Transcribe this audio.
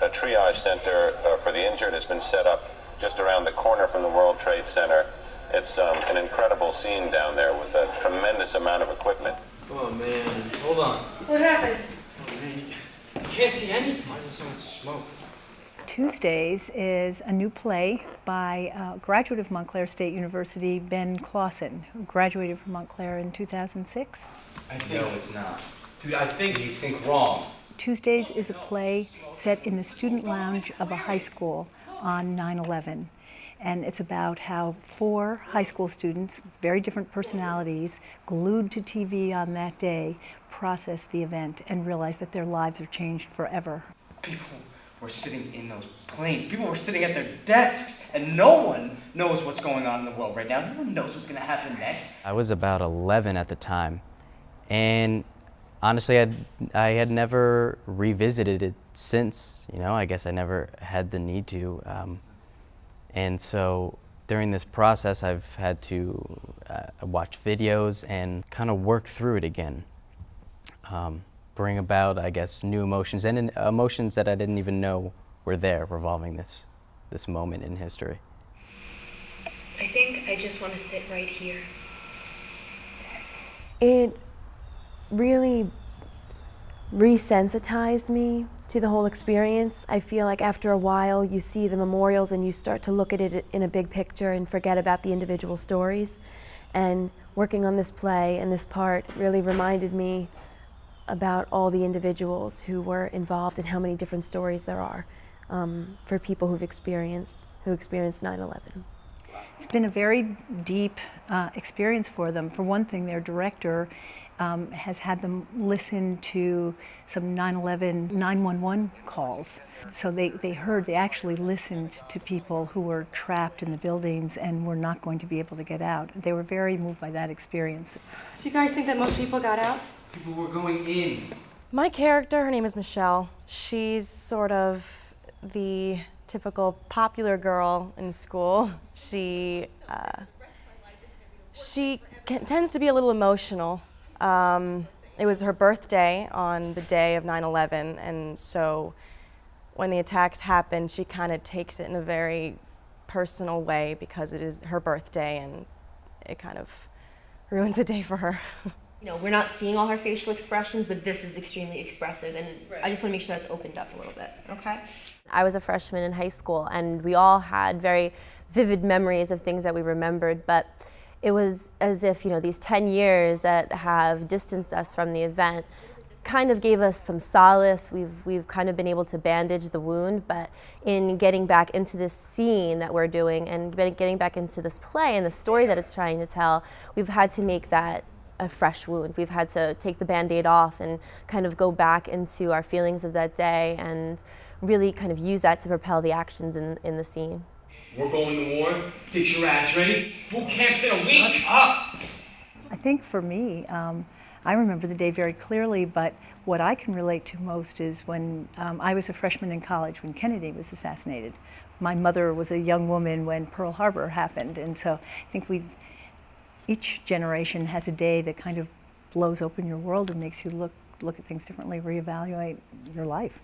A triage center for the injured has been set up just around the corner from the World Trade Center. It's an incredible scene down there with a tremendous amount of equipment. Oh man, hold on. What happened? Oh man, you can't see anything. I just want smoke. Tuesdays is a new play by a graduate of Montclair State University, Ben Clausen, who graduated from Montclair in 2006. No, it's not. Dude, I think you think wrong. Tuesdays is a play set in the student lounge of a high school on 9/11. And it's about how 4 high school students with very different personalities, glued to TV on that day, process the event and realize that their lives are changed forever. People were sitting in those planes. People were sitting at their desks, and no one knows what's going on in the world right now. No one knows what's going to happen next. I was about 11 at the time, and honestly, I had never revisited it since. I guess I never had the need to. And so during this process, I've had to watch videos and kind of work through it again. Bring about, I guess, new emotions and emotions that I didn't even know were there revolving this moment in history. I think I just want to sit right here. It really resensitized me to the whole experience. I feel like after a while you see the memorials and you start to look at it in a big picture and forget about the individual stories. And working on this play and this part really reminded me about all the individuals who were involved and how many different stories there are for people who experienced 9/11. It's been a very deep experience for them. For one thing, their director has had them listen to some 9/11 911 calls. So they actually listened to people who were trapped in the buildings and were not going to be able to get out. They were very moved by that experience. Do you guys think that most people got out? People were going in. My character, her name is Michelle. She's sort of the typical popular girl in school. She tends to be a little emotional. It was her birthday on the day of 9/11, and so when the attacks happened, she kind of takes it in a very personal way because it is her birthday, and it kind of ruins the day for her. We're not seeing all her facial expressions, but this is extremely expressive, and I just want to make sure that's opened up a little bit, okay? I was a freshman in high school, and we all had very vivid memories of things that we remembered, but it was as if, these 10 years that have distanced us from the event kind of gave us some solace. We've kind of been able to bandage the wound, but in getting back into this scene that we're doing and getting back into this play and the story that it's trying to tell, we've had to make that a fresh wound. We've had to take the Band-Aid off and kind of go back into our feelings of that day and really kind of use that to propel the actions in the scene. We're going to war. Get your ass ready. Boot camp's in a week. Up. I think for me, I remember the day very clearly, but what I can relate to most is when I was a freshman in college when Kennedy was assassinated. My mother was a young woman when Pearl Harbor happened, and so I think each generation has a day that kind of blows open your world and makes you look at things differently, reevaluate your life.